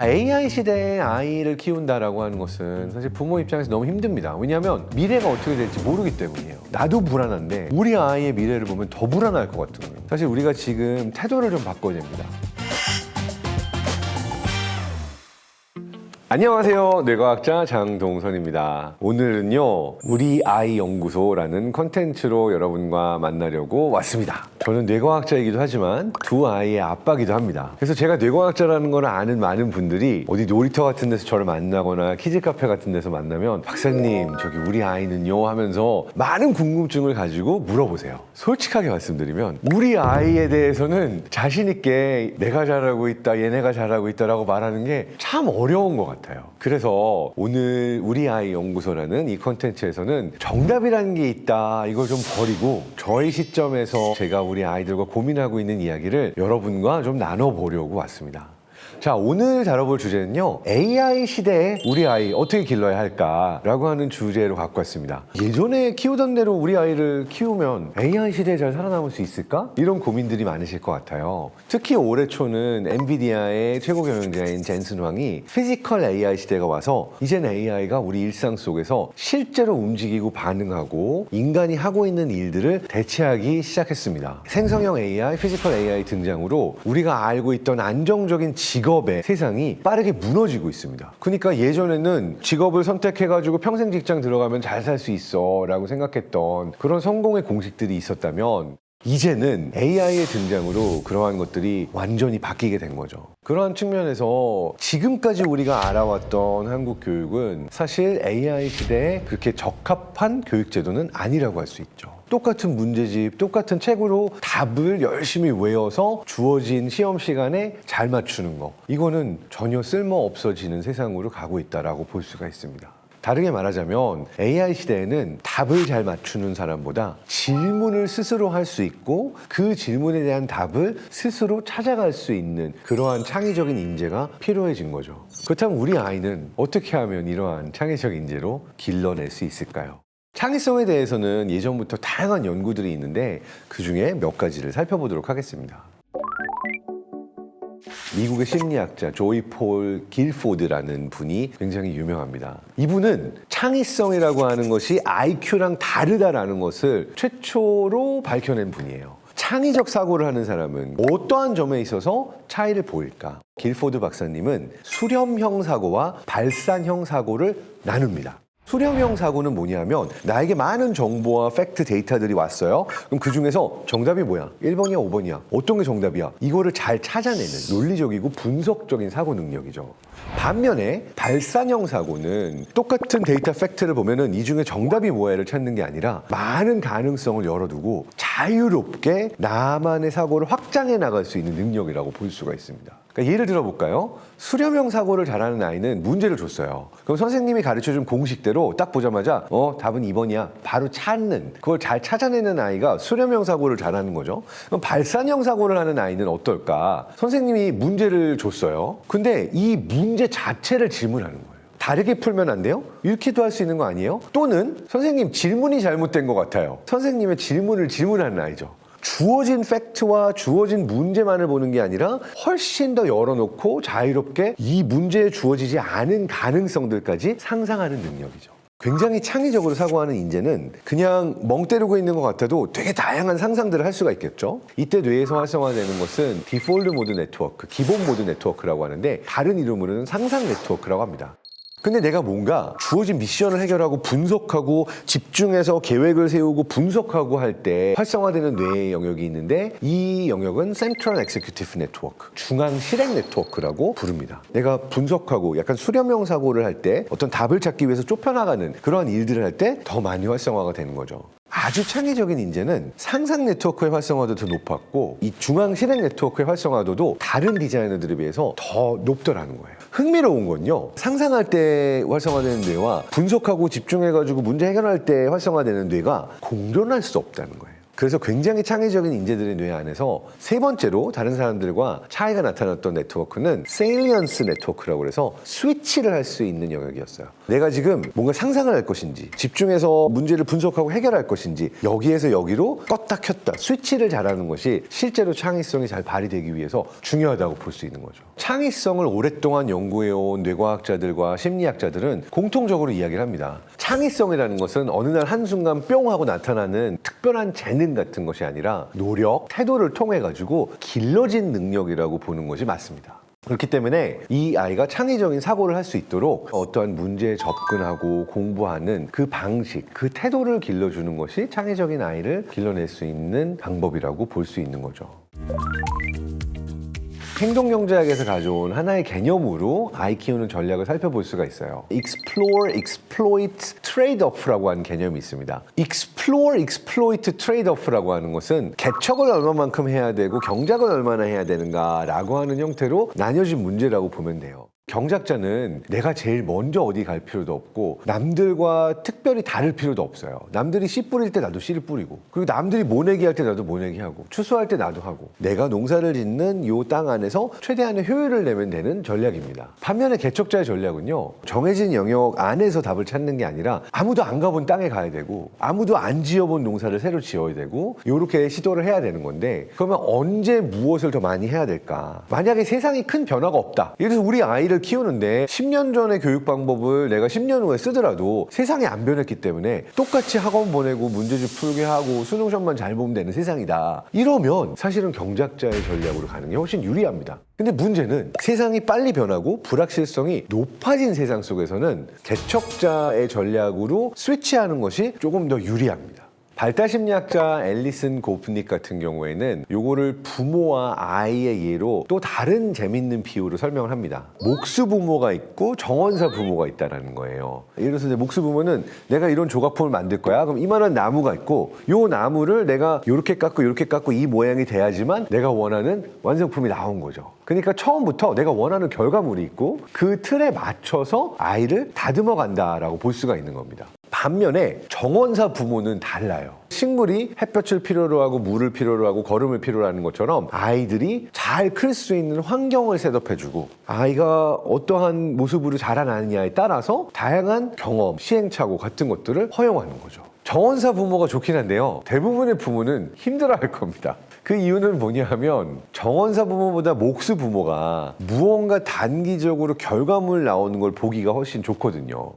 AI 시대에 아이를 키운다라고 하는 것은 사실 부모 입장에서 너무 힘듭니다. 왜냐하면 미래가 어떻게 될지 모르기 때문이에요. 나도 불안한데 우리 아이의 미래를 보면 더 불안할 것 같거든요. 사실 우리가 지금 태도를 좀 바꿔야 됩니다. 안녕하세요. 뇌과학자 장동선입니다. 오늘은요, 우리 아이 연구소라는 컨텐츠로 여러분과 만나려고 왔습니다. 저는 뇌과학자이기도 하지만 두 아이의 아빠기도 합니다. 그래서 제가 뇌과학자라는 걸 아는 많은 분들이 어디 놀이터 같은 데서 저를 만나거나 키즈카페 같은 데서 만나면 박사님, 저기 우리 아이는요 하면서 많은 궁금증을 가지고 물어보세요. 솔직하게 말씀드리면 우리 아이에 대해서는 자신 있게 내가 잘하고 있다, 얘네가 잘하고 있다라고 말하는 게 참 어려운 것 같아요. 그래서 오늘 우리 아이 연구소라는 이 컨텐츠에서는 정답이라는 게 있다, 이걸 좀 버리고 저의 시점에서 제가 우리 아이들과 고민하고 있는 이야기를 여러분과 좀 나눠보려고 왔습니다. 자, 오늘 다뤄볼 주제는요, AI 시대에 우리 아이 어떻게 길러야 할까라고 하는 주제로 갖고 왔습니다. 예전에 키우던 대로 우리 아이를 키우면 AI 시대에 잘 살아남을 수 있을까? 이런 고민들이 많으실 것 같아요. 특히 올해 초는 엔비디아의 최고 경영자인 젠슨 황이 피지컬 AI 시대가 와서 이젠 AI가 우리 일상 속에서 실제로 움직이고 반응하고 인간이 하고 있는 일들을 대체하기 시작했습니다. 생성형 AI, 피지컬 AI 등장으로 우리가 알고 있던 안정적인 직업의 세상이 빠르게 무너지고 있습니다. 그러니까 예전에는 직업을 선택해가지고 평생 직장 들어가면 잘 살 수 있어 라고 생각했던 그런 성공의 공식들이 있었다면 이제는 AI의 등장으로 그러한 것들이 완전히 바뀌게 된 거죠. 그러한 측면에서 지금까지 우리가 알아왔던 한국 교육은 사실 AI 시대에 그렇게 적합한 교육 제도는 아니라고 할 수 있죠. 똑같은 문제집, 똑같은 책으로 답을 열심히 외워서 주어진 시험 시간에 잘 맞추는 거, 이거는 전혀 쓸모 없어지는 세상으로 가고 있다라고 볼 수가 있습니다. 다르게 말하자면 AI 시대에는 답을 잘 맞추는 사람보다 질문을 스스로 할 수 있고 그 질문에 대한 답을 스스로 찾아갈 수 있는 그러한 창의적인 인재가 필요해진 거죠. 그렇다면 우리 아이는 어떻게 하면 이러한 창의적 인재로 길러낼 수 있을까요? 창의성에 대해서는 예전부터 다양한 연구들이 있는데 그 중에 몇 가지를 살펴보도록 하겠습니다. 미국의 심리학자 조이 폴 길포드라는 분이 굉장히 유명합니다. 이분은 창의성이라고 하는 것이 IQ랑 다르다라는 것을 최초로 밝혀낸 분이에요. 창의적 사고를 하는 사람은 어떠한 점에 있어서 차이를 보일까? 길포드 박사님은 수렴형 사고와 발산형 사고를 나눕니다. 수렴형 사고는 뭐냐면 나에게 많은 정보와 팩트 데이터들이 왔어요. 그럼 그 중에서 정답이 뭐야? 1번이야, 5번이야? 어떤 게 정답이야? 이거를 잘 찾아내는 논리적이고 분석적인 사고 능력이죠. 반면에 발산형 사고는 똑같은 데이터 팩트를 보면은 이 중에 정답이 뭐야를 찾는 게 아니라 많은 가능성을 열어두고 자유롭게 나만의 사고를 확장해 나갈 수 있는 능력이라고 볼 수가 있습니다. 그러니까 예를 들어볼까요? 수렴형 사고를 잘하는 아이는 문제를 줬어요. 그럼 선생님이 가르쳐준 공식대로 딱 보자마자 답은 2번이야. 바로 찾는, 그걸 잘 찾아내는 아이가 수렴형 사고를 잘하는 거죠. 그럼 발산형 사고를 하는 아이는 어떨까? 선생님이 문제를 줬어요. 근데 이 문제 자체를 질문하는 거예요. 다르게 풀면 안 돼요? 이렇게도 할 수 있는 거 아니에요? 또는 선생님 질문이 잘못된 것 같아요. 선생님의 질문을 질문하는 아이죠. 주어진 팩트와 주어진 문제만을 보는 게 아니라 훨씬 더 열어놓고 자유롭게 이 문제에 주어지지 않은 가능성들까지 상상하는 능력이죠. 굉장히 창의적으로 사고하는 인재는 그냥 멍 때리고 있는 것 같아도 되게 다양한 상상들을 할 수가 있겠죠. 이때 뇌에서 활성화되는 것은 디폴트 모드 네트워크, 기본 모드 네트워크라고 하는데 다른 이름으로는 상상 네트워크라고 합니다. 근데 내가 뭔가 주어진 미션을 해결하고 분석하고 집중해서 계획을 세우고 분석하고 할 때 활성화되는 뇌의 영역이 있는데 이 영역은 Central Executive Network, 중앙 실행 네트워크라고 부릅니다. 내가 분석하고 약간 수렴형 사고를 할 때 어떤 답을 찾기 위해서 좁혀나가는 그러한 일들을 할 때 더 많이 활성화가 되는 거죠. 아주 창의적인 인재는 상상 네트워크의 활성화도 더 높았고 이 중앙 실행 네트워크의 활성화도도 다른 디자이너들에 비해서 더 높더라는 거예요. 흥미로운 건요, 상상할 때 활성화되는 뇌와 분석하고 집중해가지고 문제 해결할 때 활성화되는 뇌가 공존할 수 없다는 거예요. 그래서 굉장히 창의적인 인재들의 뇌 안에서 세 번째로 다른 사람들과 차이가 나타났던 네트워크는 세일리언스 네트워크라고 해서 스위치를 할 수 있는 영역이었어요. 내가 지금 뭔가 상상을 할 것인지 집중해서 문제를 분석하고 해결할 것인지 여기에서 여기로 껐다 켰다 스위치를 잘하는 것이 실제로 창의성이 잘 발휘되기 위해서 중요하다고 볼 수 있는 거죠. 창의성을 오랫동안 연구해온 뇌과학자들과 심리학자들은 공통적으로 이야기를 합니다. 창의성이라는 것은 어느 날 한순간 뿅 하고 나타나는 특별한 재능 같은 것이 아니라 노력, 태도를 통해 가지고 길러진 능력이라고 보는 것이 맞습니다. 그렇기 때문에 이 아이가 창의적인 사고를 할 수 있도록 어떠한 문제에 접근하고 공부하는 그 방식, 그 태도를 길러주는 것이 창의적인 아이를 길러낼 수 있는 방법이라고 볼 수 있는 거죠. 행동경제학에서 가져온 하나의 개념으로 아이 키우는 전략을 살펴볼 수가 있어요. Explore, Exploit, Trade-off라고 하는 개념이 있습니다. Explore, Exploit, Trade-off라고 하는 것은 개척을 얼마만큼 해야 되고 경작을 얼마나 해야 되는가라고 하는 형태로 나뉘어진 문제라고 보면 돼요. 경작자는 내가 제일 먼저 어디 갈 필요도 없고 남들과 특별히 다를 필요도 없어요. 남들이 씨 뿌릴 때 나도 씨를 뿌리고 그리고 남들이 모내기 할 때 나도 모내기 하고 추수할 때 나도 하고 내가 농사를 짓는 요 땅 안에서 최대한의 효율을 내면 되는 전략입니다. 반면에 개척자의 전략은요. 정해진 영역 안에서 답을 찾는 게 아니라 아무도 안 가본 땅에 가야 되고 아무도 안 지어본 농사를 새로 지어야 되고 이렇게 시도를 해야 되는 건데 그러면 언제 무엇을 더 많이 해야 될까? 만약에 세상이 큰 변화가 없다. 예를 들어서 우리 아이를 키우는데 10년 전의 교육 방법을 내가 10년 후에 쓰더라도 세상이 안 변했기 때문에 똑같이 학원 보내고 문제집 풀게 하고 수능 시험만 잘 보면 되는 세상이다. 이러면 사실은 경작자의 전략으로 가는 게 훨씬 유리합니다. 근데 문제는 세상이 빨리 변하고 불확실성이 높아진 세상 속에서는 개척자의 전략으로 스위치하는 것이 조금 더 유리합니다. 발달심리학자 앨리슨 고프닉 같은 경우에는 요거를 부모와 아이의 예로 또 다른 재밌는 비유로 설명을 합니다. 목수부모가 있고 정원사 부모가 있다는 거예요. 예를 들어서 목수부모는 내가 이런 조각품을 만들 거야. 그럼 이만한 나무가 있고 요 나무를 내가 요렇게 깎고 이 모양이 돼야지만 내가 원하는 완성품이 나온 거죠. 그러니까 처음부터 내가 원하는 결과물이 있고 그 틀에 맞춰서 아이를 다듬어 간다라고 볼 수가 있는 겁니다. 반면에 정원사 부모는 달라요. 식물이 햇볕을 필요로 하고 물을 필요로 하고 거름을 필요로 하는 것처럼 아이들이 잘 클 수 있는 환경을 셋업해주고 아이가 어떠한 모습으로 자라나느냐에 따라서 다양한 경험, 시행착오 같은 것들을 허용하는 거죠. 정원사 부모가 좋긴 한데요. 대부분의 부모는 힘들어할 겁니다. 그 이유는 뭐냐 하면 정원사 부모보다 목수 부모가 무언가 단기적으로 결과물 나오는 걸 보기가 훨씬 좋거든요.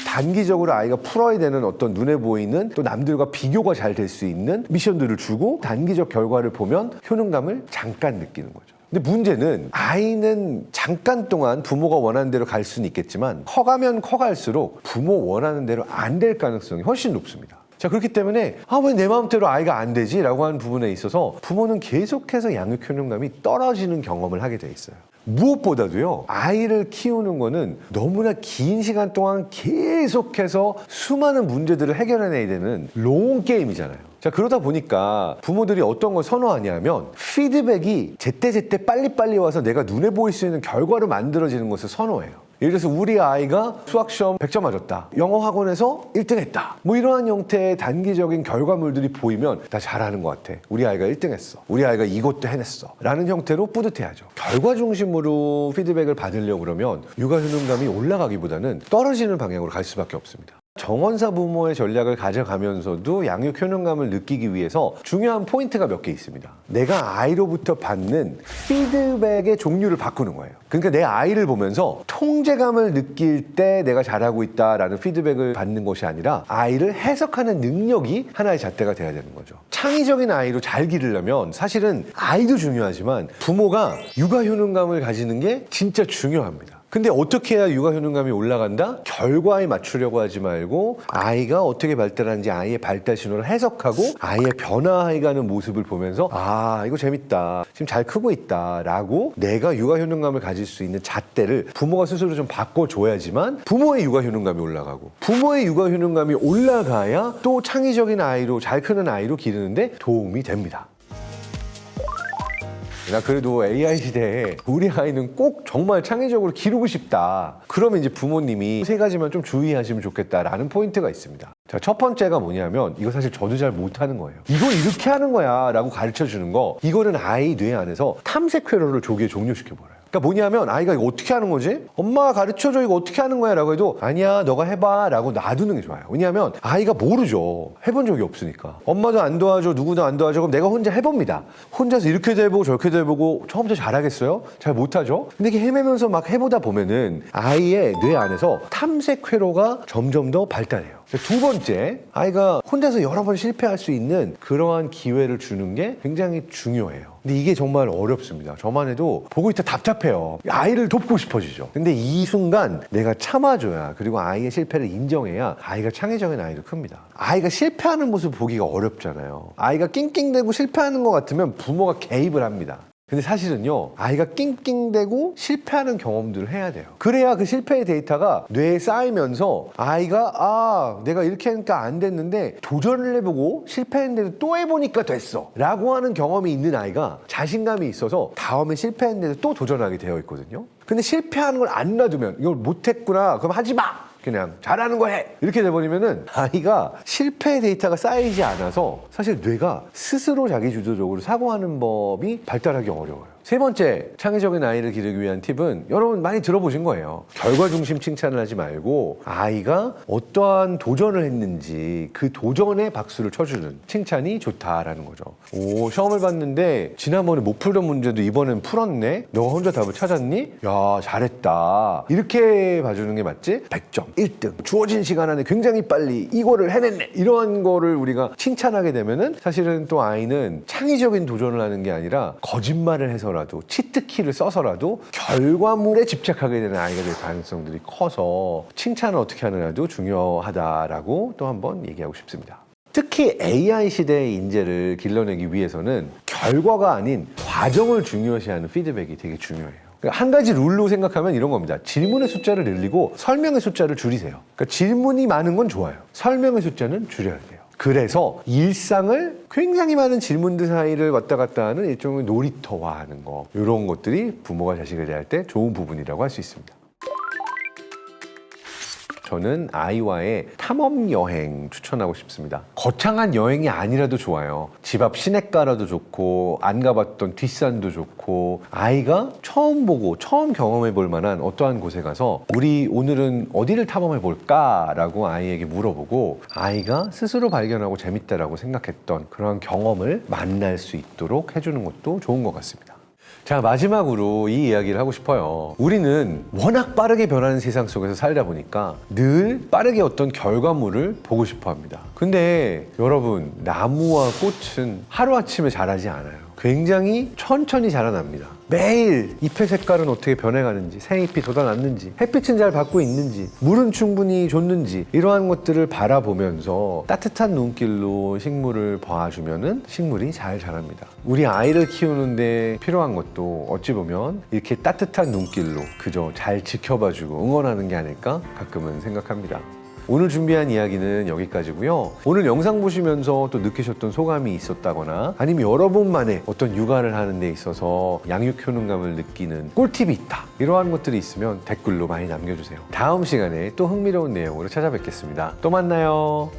단기적으로 아이가 풀어야 되는 어떤 눈에 보이는 또 남들과 비교가 잘 될 수 있는 미션들을 주고 단기적 결과를 보면 효능감을 잠깐 느끼는 거죠. 근데 문제는 아이는 잠깐 동안 부모가 원하는 대로 갈 수는 있겠지만 커가면 커갈수록 부모 원하는 대로 안 될 가능성이 훨씬 높습니다. 자, 그렇기 때문에 왜 내 마음대로 아이가 안 되지? 라고 하는 부분에 있어서 부모는 계속해서 양육 효능감이 떨어지는 경험을 하게 돼 있어요. 무엇보다도요, 아이를 키우는 거는 너무나 긴 시간 동안 계속해서 수많은 문제들을 해결해내야 되는 롱 게임이잖아요. 자, 그러다 보니까 부모들이 어떤 걸 선호하냐면 피드백이 제때제때 빨리빨리 와서 내가 눈에 보일 수 있는 결과로 만들어지는 것을 선호해요. 예를 들어서 우리 아이가 수학시험 100점 맞았다. 영어 학원에서 1등 했다. 뭐 이러한 형태의 단기적인 결과물들이 보이면 나 잘하는 것 같아. 우리 아이가 1등 했어. 우리 아이가 이것도 해냈어. 라는 형태로 뿌듯해하죠. 결과 중심으로 피드백을 받으려고 그러면 육아 효능감이 올라가기보다는 떨어지는 방향으로 갈 수밖에 없습니다. 정원사 부모의 전략을 가져가면서도 양육 효능감을 느끼기 위해서 중요한 포인트가 몇 개 있습니다. 내가 아이로부터 받는 피드백의 종류를 바꾸는 거예요. 그러니까 내 아이를 보면서 통제감을 느낄 때 내가 잘하고 있다라는 피드백을 받는 것이 아니라 아이를 해석하는 능력이 하나의 잣대가 돼야 되는 거죠. 창의적인 아이로 잘 기르려면 사실은 아이도 중요하지만 부모가 육아 효능감을 가지는 게 진짜 중요합니다. 근데 어떻게 해야 육아 효능감이 올라간다? 결과에 맞추려고 하지 말고 아이가 어떻게 발달하는지 아이의 발달 신호를 해석하고 아이의 변화해가는 모습을 보면서 이거 재밌다. 지금 잘 크고 있다. 라고 내가 육아 효능감을 가질 수 있는 잣대를 부모가 스스로 좀 바꿔줘야지만 부모의 육아 효능감이 올라가고 부모의 육아 효능감이 올라가야 또 창의적인 아이로 잘 크는 아이로 기르는데 도움이 됩니다. 나 그래도 AI 시대에 우리 아이는 꼭 정말 창의적으로 기르고 싶다. 그러면 이제 부모님이 세 가지만 좀 주의하시면 좋겠다라는 포인트가 있습니다. 자, 첫 번째가 뭐냐면 이거 사실 저도 잘 못하는 거예요. 이걸 이렇게 하는 거야 라고 가르쳐주는 거. 이거는 아이 뇌 안에서 탐색 회로를 조기에 종료시켜버려요. 그러니까 뭐냐면 아이가 이거 어떻게 하는 거지? 엄마가 가르쳐줘 이거 어떻게 하는 거야 라고 해도 아니야 너가 해봐 라고 놔두는 게 좋아요. 왜냐하면 아이가 모르죠. 해본 적이 없으니까. 엄마도 안 도와줘 누구도 안 도와줘 그럼 내가 혼자 해봅니다. 혼자서 이렇게도 해보고 저렇게도 해보고 처음부터 잘하겠어요? 잘 못하죠? 근데 이게 헤매면서 막 해보다 보면은 아이의 뇌 안에서 탐색 회로가 점점 더 발달해요. 두 번째, 아이가 혼자서 여러 번 실패할 수 있는 그러한 기회를 주는 게 굉장히 중요해요. 근데 이게 정말 어렵습니다. 저만 해도 보고 있다 답답해요. 아이를 돕고 싶어지죠. 근데 이 순간 내가 참아줘야 그리고 아이의 실패를 인정해야 아이가 창의적인 아이도 큽니다. 아이가 실패하는 모습 보기가 어렵잖아요. 아이가 낑낑대고 실패하는 것 같으면 부모가 개입을 합니다. 근데 사실은요, 아이가 낑낑대고 실패하는 경험들을 해야 돼요. 그래야 그 실패의 데이터가 뇌에 쌓이면서 아이가 내가 이렇게 하니까 안 됐는데 도전을 해보고 실패했는데도 또 해보니까 됐어 라고 하는 경험이 있는 아이가 자신감이 있어서 다음에 실패했는데도 또 도전하게 되어 있거든요. 근데 실패하는 걸 안 놔두면 이걸 못했구나 그럼 하지 마! 그냥 잘하는 거 해! 이렇게 돼버리면은 아이가 실패 데이터가 쌓이지 않아서 사실 뇌가 스스로 자기 주도적으로 사고하는 법이 발달하기 어려워요. 세 번째, 창의적인 아이를 기르기 위한 팁은 여러분 많이 들어보신 거예요. 결과 중심 칭찬을 하지 말고 아이가 어떠한 도전을 했는지 그 도전에 박수를 쳐주는 칭찬이 좋다라는 거죠. 오, 시험을 봤는데 지난번에 못 풀던 문제도 이번엔 풀었네? 너가 혼자 답을 찾았니? 야, 잘했다. 이렇게 봐주는 게 맞지? 100점, 1등. 주어진 시간 안에 굉장히 빨리 이거를 해냈네. 이러한 거를 우리가 칭찬하게 되면은 사실은 또 아이는 창의적인 도전을 하는 게 아니라 거짓말을 해서라도 치트키를 써서라도 결과물에 집착하게 되는 아이가 될 가능성들이 커서 칭찬을 어떻게 하느냐도 중요하다라고 또 한번 얘기하고 싶습니다. 특히 AI 시대의 인재를 길러내기 위해서는 결과가 아닌 과정을 중요시하는 피드백이 되게 중요해요. 그러니까 한 가지 룰로 생각하면 이런 겁니다. 질문의 숫자를 늘리고 설명의 숫자를 줄이세요. 그러니까 질문이 많은 건 좋아요. 설명의 숫자는 줄여야 돼요. 그래서 일상을 굉장히 많은 질문들 사이를 왔다 갔다 하는 일종의 놀이터화하는 거, 이런 것들이 부모가 자식을 대할 때 좋은 부분이라고 할 수 있습니다. 저는 아이와의 탐험 여행 추천하고 싶습니다. 거창한 여행이 아니라도 좋아요. 집 앞 시내가라도 좋고 안 가봤던 뒷산도 좋고 아이가 처음 보고 처음 경험해 볼 만한 어떠한 곳에 가서 우리 오늘은 어디를 탐험해 볼까? 라고 아이에게 물어보고 아이가 스스로 발견하고 재밌다라고 생각했던 그런 경험을 만날 수 있도록 해주는 것도 좋은 것 같습니다. 자, 마지막으로 이 이야기를 하고 싶어요. 우리는 워낙 빠르게 변하는 세상 속에서 살다 보니까 늘 빠르게 어떤 결과물을 보고 싶어 합니다. 근데 여러분, 나무와 꽃은 하루아침에 자라지 않아요. 굉장히 천천히 자라납니다. 매일 잎의 색깔은 어떻게 변해가는지, 새잎이 돋아났는지, 햇빛은 잘 받고 있는지, 물은 충분히 줬는지 이러한 것들을 바라보면서 따뜻한 눈길로 식물을 봐주면은 식물이 잘 자랍니다. 우리 아이를 키우는데 필요한 것도 어찌 보면 이렇게 따뜻한 눈길로 그저 잘 지켜봐주고 응원하는 게 아닐까 가끔은 생각합니다. 오늘 준비한 이야기는 여기까지고요. 오늘 영상 보시면서 또 느끼셨던 소감이 있었다거나 아니면 여러분만의 어떤 육아를 하는 데 있어서 양육 효능감을 느끼는 꿀팁이 있다. 이러한 것들이 있으면 댓글로 많이 남겨주세요. 다음 시간에 또 흥미로운 내용으로 찾아뵙겠습니다. 또 만나요.